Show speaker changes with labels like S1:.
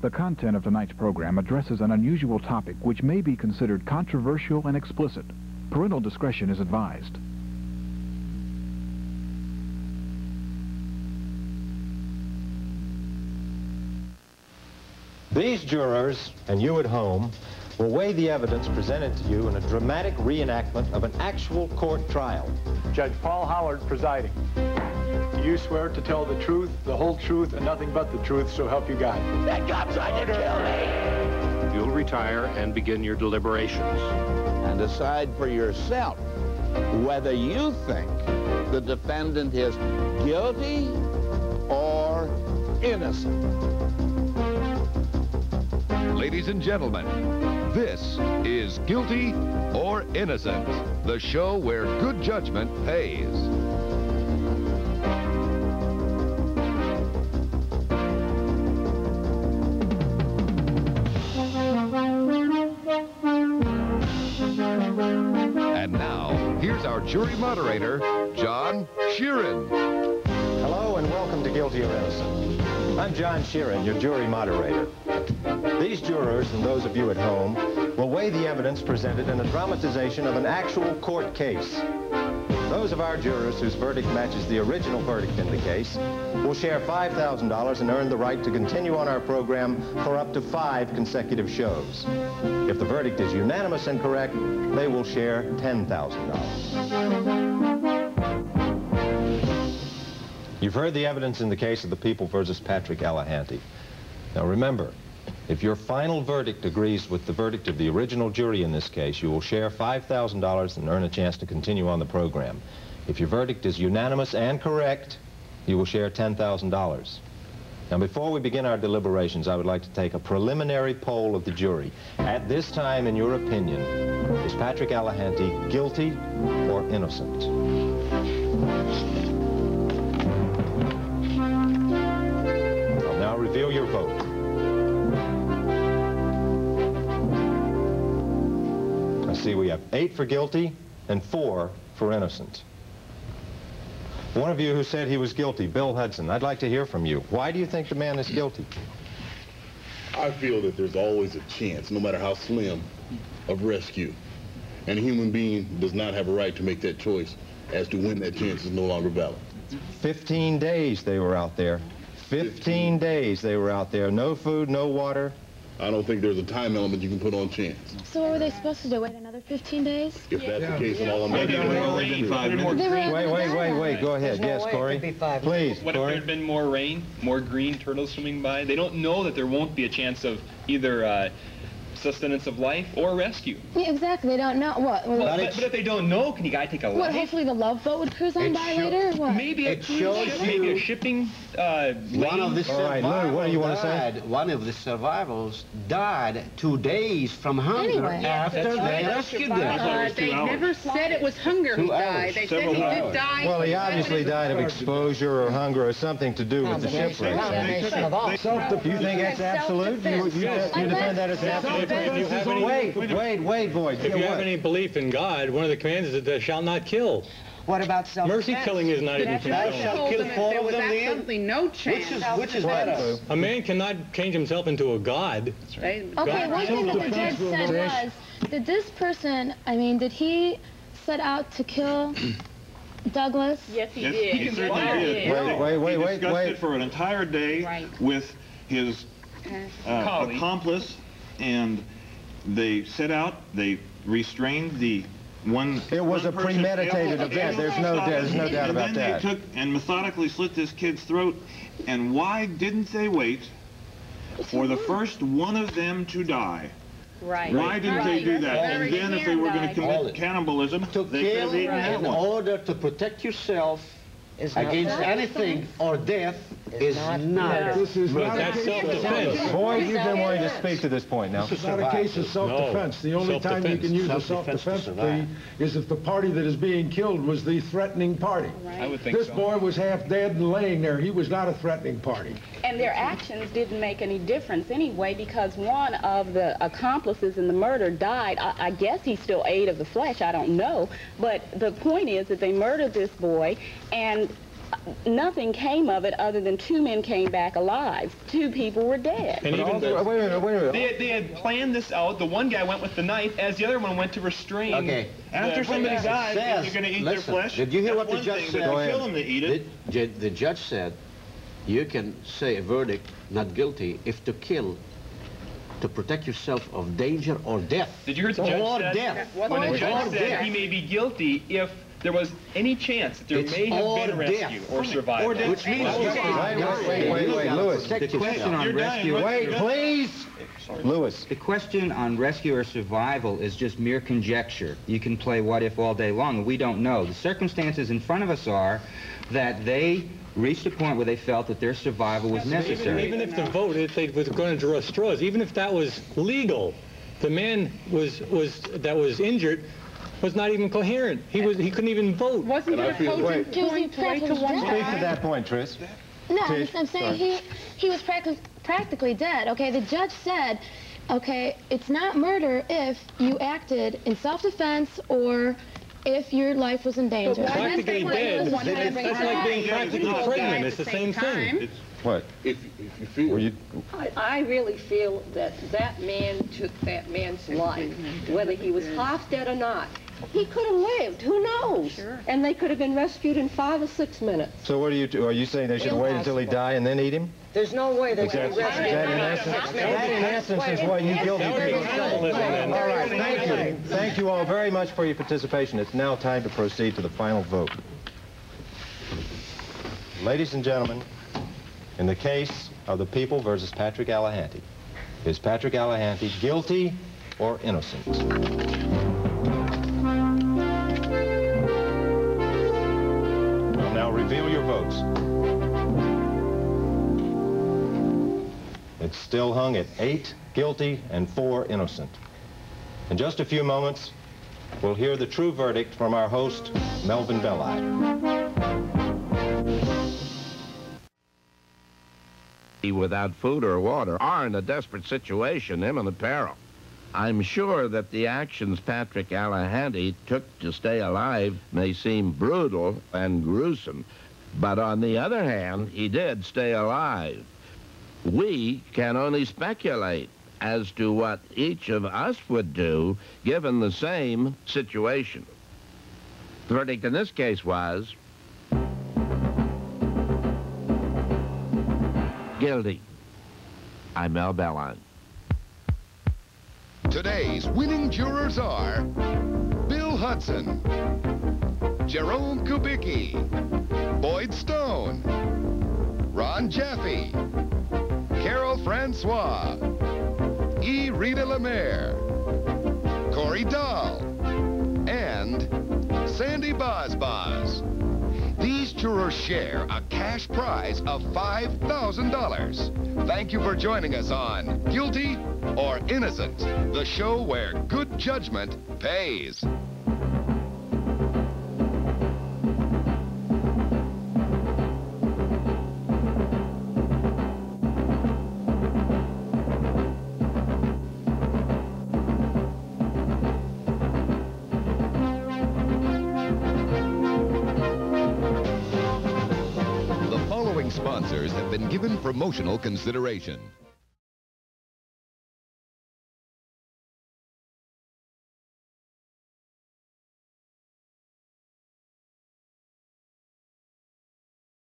S1: The content of tonight's program addresses an unusual topic which may be considered controversial and explicit. Parental discretion is advised.
S2: These jurors, and you at home, will weigh the evidence presented to you in a dramatic reenactment of an actual court trial.
S3: Judge Paul Howard presiding. Do you swear to tell the truth, the whole truth, and nothing but the truth, so help you God?
S4: That cop's trying to kill me!
S5: You'll retire and begin your deliberations.
S6: And decide for yourself whether you think the defendant is guilty or innocent.
S7: Ladies and gentlemen, this is Guilty or Innocent, the show where good judgment pays. And now, here's our jury moderator, John Shearin.
S2: Hello and welcome to Guilty or Innocent. I'm John Shearin, your jury moderator. These jurors and those of you at home will weigh the evidence presented in a dramatization of an actual court case. Those of our jurors whose verdict matches the original verdict in the case will share $5,000 and earn the right to continue on our program for up to 5 consecutive shows. If the verdict is unanimous and correct, they will share $10,000. You've heard the evidence in the case of the People versus Patrick Allahanty. Now remember, if your final verdict agrees with the verdict of the original jury in this case, you will share $5,000 and earn a chance to continue on the program. If your verdict is unanimous and correct, you will share $10,000. Now, before we begin our deliberations, I would like to take a preliminary poll of the jury. At this time, in your opinion, is Patrick Allahanty guilty or innocent? I'll now reveal your vote. See, we have 8 for guilty and 4 for innocent. One of you who said he was guilty, Bill Hudson, I'd like to hear from you. Why do you think the man is guilty?
S8: I feel that there's always a chance, no matter how slim, of rescue. And a human being does not have a right to make that choice as to when that chance is no longer valid.
S2: 15 days they were out there. 15 days they were out there. No food, no water.
S8: I don't think there's a time element you can put on chance.
S9: So what were they supposed to do, wait another 15 days?
S8: If that's the case, then all I'm making is 5 minutes.
S2: Wait, go ahead. Yes, Corey. Please,
S10: What if there had been more rain, more green turtles swimming by? They don't know that there won't be a chance of either sustenance of life or rescue.
S9: Yeah, exactly. They don't know. What?
S10: Well, but if they don't know, can you guy take a life?
S9: What, hopefully the Love Boat would cruise on by later? Or what?
S10: Maybe a cruise ship, maybe a shipping
S6: One of the
S2: All right, Lou, what do you want to say?
S11: One of the survivors died 2 days from hunger after they rescued them.
S12: They never said it was hunger he died. They said he did die.
S2: Well, he obviously died of exposure or hunger or something to do with the shipwreck. Do you think that's absolute? You defend that as absolute? Wait, boys.
S3: If you have any belief in God, one of the commands is that thou shalt not kill.
S12: What about self-defense?
S3: Mercy killing is not even
S12: Thou shalt kill
S11: four of them,
S12: absolutely no chance.
S11: Which is better?
S3: A man cannot change himself into a god.
S9: Okay, one thing that the judge said was, did this person, did he set out to kill Douglas?
S12: Yes, he did.
S13: He certainly did.
S2: Wait.
S13: He discussed it for an entire day with his accomplice, and they set out, they restrained the one.
S2: It was a premeditated event. There's no doubt about that.
S13: And then they took and methodically slit this kid's throat. And why didn't they wait for the first one of them to die?
S12: Right.
S13: Why didn't they do that? And then if they were going to commit cannibalism, they could have eaten that
S11: in
S13: one.
S11: order to protect yourself against anything or death is not.
S3: This is not self-defense.
S2: Boyd, you've been wanting to speak to this point now.
S14: This is not a case of self-defense. The only time you can use a self-defense plea is if the party that is being killed was the threatening party.
S10: I would think
S14: this boy was half dead and laying there. He was not a threatening party.
S12: And their actions didn't make any difference anyway, because one of the accomplices in the murder died. I guess he still ate of the flesh. I don't know. But the point is that they murdered this boy, and nothing came of it other than 2 men came back alive. 2 people were dead.
S10: And
S2: wait a minute.
S10: They had planned this out. The one guy went with the knife as the other one went to restrain.
S11: Okay.
S13: After somebody dies, you're going to eat their flesh.
S11: Did you hear what the judge said?
S13: Kill them to eat it.
S11: The judge said, you can say a verdict not guilty if to kill to protect yourself of danger or death.
S10: Did you hear what the judge said?
S11: Death.
S10: When the judge said he may be guilty if there was any chance that there may have been rescue or survival.
S11: Which means...
S2: Wait, Lewis.
S11: The question on rescue...
S2: Wait, please! Lewis.
S15: The question on rescue or survival is just mere conjecture. You can play what if all day long, and we don't know. The circumstances in front of us are that they reached a point where they felt that their survival was necessary.
S16: Even if the vote, if they were going to draw straws, even if that was legal, the man that was injured was not even coherent. He couldn't even vote.
S12: Wasn't it a potent point to wait to one
S2: Speak to that point, Tris.
S9: No, I'm saying he was practically dead. Okay, the judge said, okay, it's not murder if you acted in self-defense or if your life was in danger.
S16: Practically dead. That's like being practically pregnant. It's the same thing.
S2: What?
S8: If you feel...
S17: I really feel that that man took that man's life, whether he was half dead or not. He could have lived. Who knows? Sure. And they could have been rescued in 5 or 6 minutes.
S2: So what are you saying they should wait until he died and then eat him?
S17: There's no way they could have rescued him.
S2: That in essence is what you guilty people. All right, thank you. Thank you all very much for your participation. It's now time to proceed to the final vote. Ladies and gentlemen, in the case of the people versus Patrick Allahanty, is Patrick Allahanty guilty or innocent? Now reveal your votes. It's still hung at 8 guilty and 4 innocent. In just a few moments, we'll hear the true verdict from our host, Melvin Belli.
S6: Without food or water are in a desperate situation, imminent peril. I'm sure that the actions Patrick Allahanty took to stay alive may seem brutal and gruesome, but on the other hand, he did stay alive. We can only speculate as to what each of us would do given the same situation. The verdict in this case was guilty. I'm Mel Belli.
S7: Today's winning jurors are Bill Hudson, Jerome Kubicki, Boyd Stone, Ron Jaffe, Carol Francois, E. Rita Lemaire, Corey Dahl, and Sandy Boz. These jurors share a cash prize of $5,000. Thank you for joining us on Guilty or Innocent, the show where good judgment pays. Sponsors have been given promotional consideration.